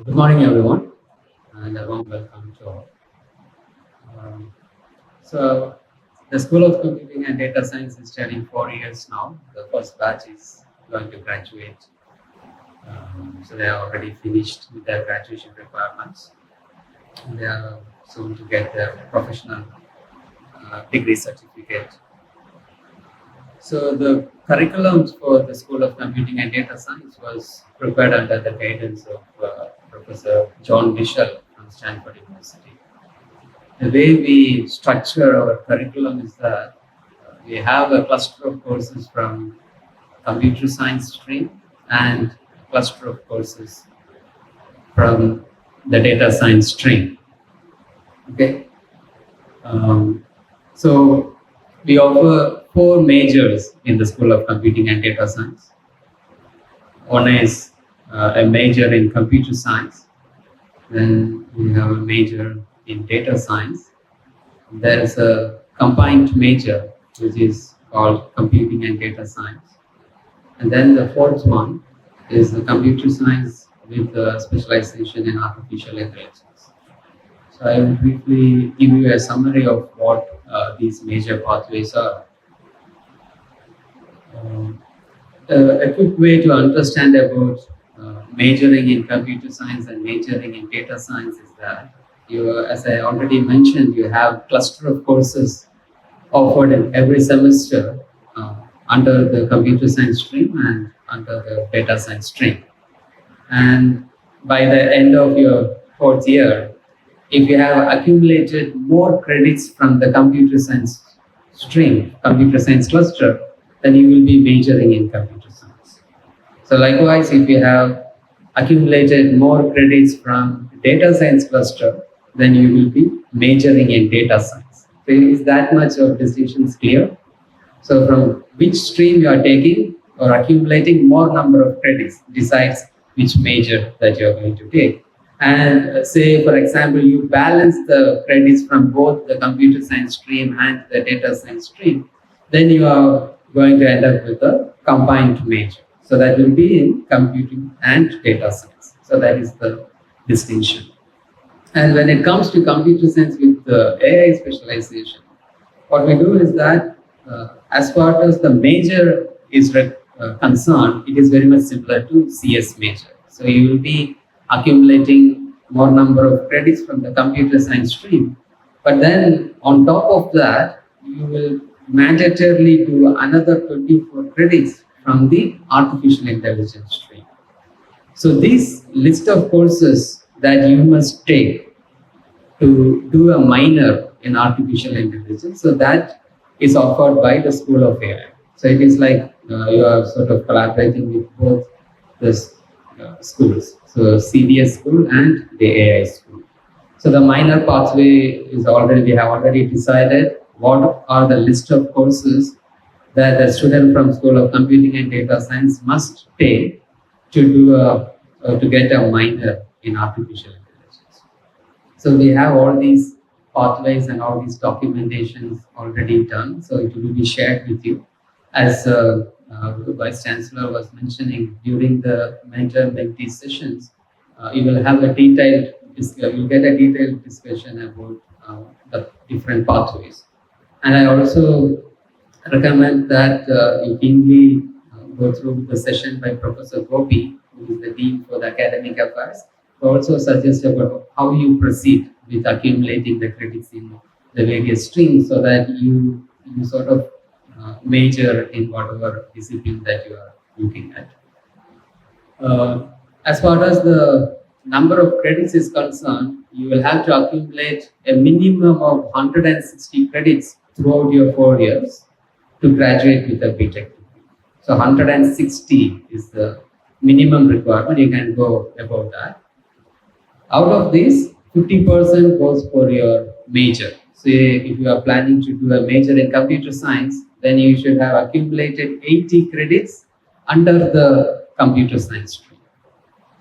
Good morning, everyone, and a warm welcome to all. So, the School of Computing and Data Science is studying 4 years now. The first batch is going to graduate. So, they are already finished with their graduation requirements. And they are soon to get their professional degree certificate. So, the curriculum for the School of Computing and Data Science was prepared under the guidance of Professor John Bishel from Stanford University. The way we structure our curriculum is that we have a cluster of courses from computer science stream and a cluster of courses from the data science stream. Okay. So we offer 4 majors in the School of Computing and Data Science. One is a major in computer science. Then we have a major in data science. There is a combined major which is called computing and data science. And then the fourth one is the computer science with a specialization in artificial intelligence. So I will briefly give you a summary of what these major pathways are. A quick way to understand about majoring in computer science and majoring in data science is that you, as I already mentioned, you have cluster of courses offered in every semester under the computer science stream and under the data science stream. And by the end of your 4th year, if you have accumulated more credits from the computer science stream, computer science cluster, then you will be majoring in computer science. So likewise, if you have accumulated more credits from data science cluster, then you will be majoring in data science. So is that much of distinctions clear? So from which stream you are taking or accumulating more number of credits decides which major that you are going to take. And say, for example, you balance the credits from both the computer science stream and the data science stream, then you are going to end up with a combined major. So that will be in computing and data science. So that is the distinction. And when it comes to computer science with the AI specialization, what we do is that as far as the major is concerned, it is very much similar to CS major. So you will be accumulating more number of credits from the computer science stream. But then on top of that, you will mandatorily do another 24 credits from the artificial intelligence stream. So this list of courses that you must take to do a minor in artificial intelligence, so that is offered by the School of AI. So it is like you are sort of collaborating with both the schools, so CDS school and the AI school. So the minor pathway is we have already decided what are the list of courses that the student from School of Computing and Data Science must take to do to get a minor in artificial intelligence. So we have all these pathways and all these documentations already done. So it will be shared with you. As the Vice Chancellor was mentioning during the mentor-mentee sessions, you will have a detailed you'll get a detailed discussion about the different pathways. And I also recommend that you keenly go through the session by Professor Gopi, who is the Dean for the Academic Affairs, who also suggests about how you proceed with accumulating the credits in the various streams so that you sort of major in whatever discipline that you are looking at. As far as the number of credits is concerned, you will have to accumulate a minimum of 160 credits throughout your 4 years to graduate with a B.Tech degree. So 160 is the minimum requirement. You can go above that. Out of this, 50% goes for your major. So if you are planning to do a major in computer science, then you should have accumulated 80 credits under the computer science stream.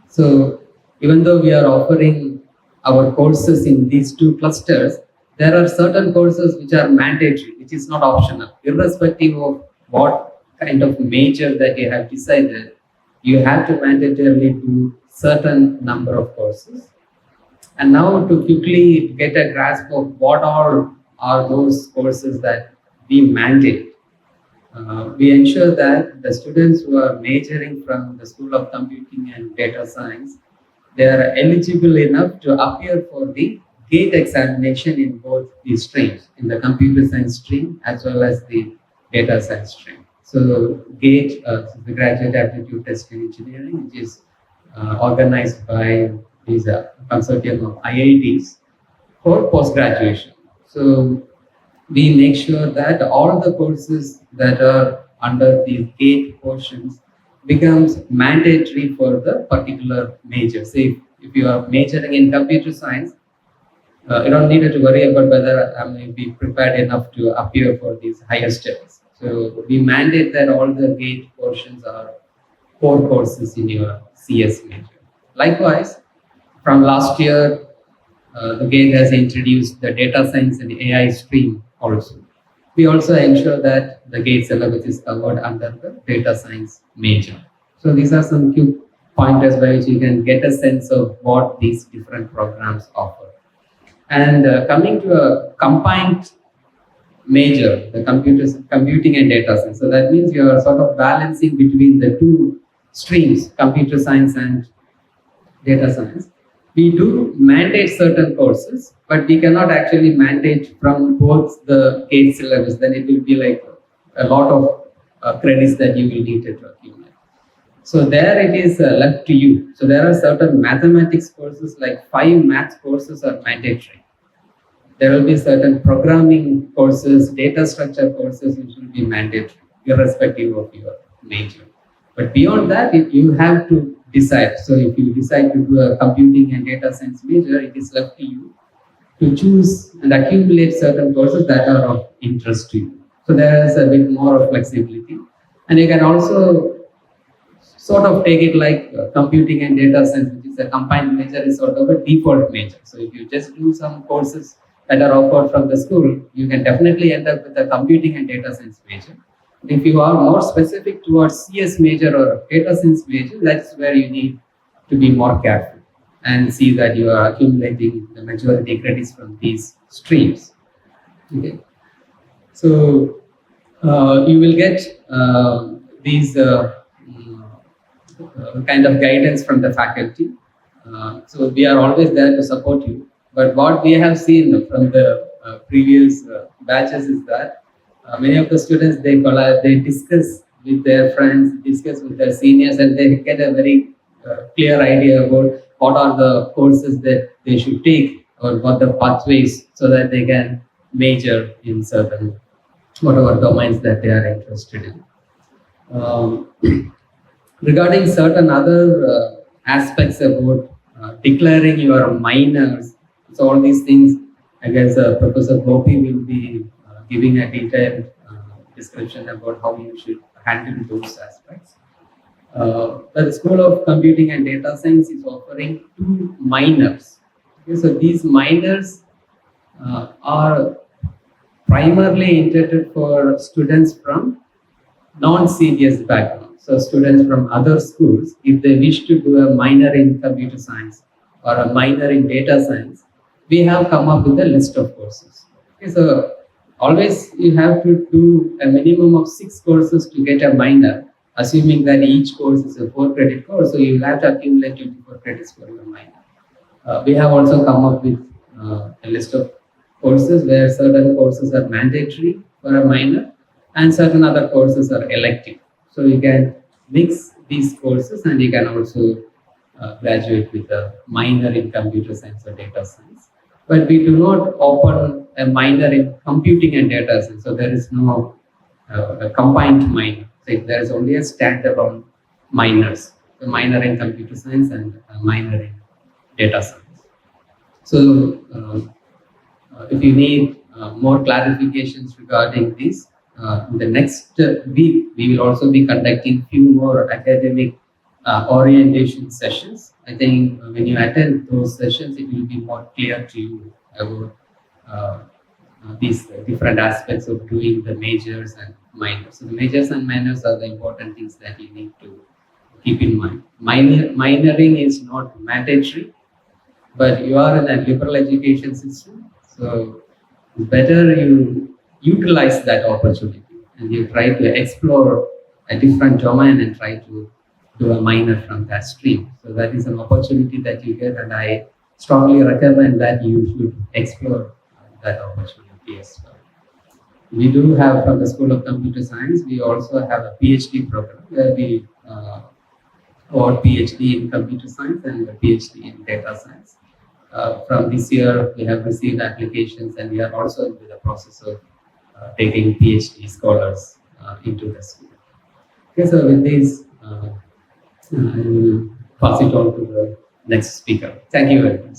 So even though we are offering our courses in these 2 clusters, there are certain courses which are mandatory, which is not optional. Irrespective of what kind of major that you have decided, you have to mandatorily do certain number of courses. And now to quickly get a grasp of what all are those courses that we mandate, we ensure that the students who are majoring from the School of Computing and Data Science, they are eligible enough to appear for the GATE examination in both the streams, in the computer science stream as well as the data science stream. So GATE, the Graduate Aptitude Test in Engineering, which is organized by this consortium of IITs for post-graduation. So we make sure that all the courses that are under these GATE portions becomes mandatory for the particular major. Say if you are majoring in computer science, you don't need to worry about whether I may be prepared enough to appear for these higher steps. So we mandate that all the GATE portions are core courses in your CS major. Likewise, from last year, the GATE has introduced the data science and AI stream also. We also ensure that the GATE syllabus is covered under the data science major. So these are some quick pointers by which you can get a sense of what these different programs offer. And coming to a combined major, the computing and data science. So that means you are sort of balancing between the two streams, computer science and data science. We do mandate certain courses, but we cannot actually mandate from both the GATE syllabus. Then it will be like a lot of credits that you will need to accumulate. So there it is left to you. So there are certain mathematics courses, like 5 maths courses are mandatory. There will be certain programming courses, data structure courses which will be mandatory, irrespective of your major. But beyond that, you have to decide. So if you decide to do a computing and data science major, it is left to you to choose and accumulate certain courses that are of interest to you. So there is a bit more of flexibility. And you can also sort of take it like computing and data science, which is a combined major, is sort of a default major. So if you just do some courses that are offered from the school, you can definitely end up with a computing and data science major. If you are more specific towards CS major or data science major, that's where you need to be more careful and see that you are accumulating the majority credits from these streams. Okay. So you will get these kind of guidance from the faculty. So we are always there to support you. But what we have seen from the previous batches is that many of the students, they discuss with their friends, discuss with their seniors, and they get a very clear idea about what are the courses that they should take or what the pathways, so that they can major in certain whatever domains that they are interested in. Regarding certain other aspects about declaring your minors, so all these things, I guess Professor Gopi will be giving a detailed description about how you should handle those aspects. The School of Computing and Data Science is offering 2 minors. Okay, so these minors are primarily intended for students from non-CDS background. So students from other schools, if they wish to do a minor in computer science or a minor in data science, we have come up with a list of courses. Okay, so always you have to do a minimum of 6 courses to get a minor, assuming that each course is a 4-credit course, so you will have to accumulate 24 credits for your minor. We have also come up with a list of courses where certain courses are mandatory for a minor and certain other courses are elective. So you can mix these courses and you can also graduate with a minor in computer science or data science. But we do not open a minor in computing and data science, so there is no a combined minor. So there is only a standalone minors, a minor in computer science and a minor in data science. So if you need more clarifications regarding this, in the next week, we will also be conducting few more academic orientation sessions. I think when you attend those sessions, it will be more clear to you about these different aspects of doing the majors and minors. So the majors and minors are the important things that you need to keep in mind. Minoring is not mandatory, but you are in a liberal education system, so better you utilize that opportunity and you try to explore a different domain and try to do a minor from that stream. So that is an opportunity that you get, and I strongly recommend that you should explore that opportunity as well. We do have from the School of Computer Science, we also have a PhD program where we award PhD in computer science and a PhD in data science. From this year, we have received applications, and we are also in the process of taking PhD scholars into the school. Okay, so with this, I will pass it on to the next speaker. Thank you very much.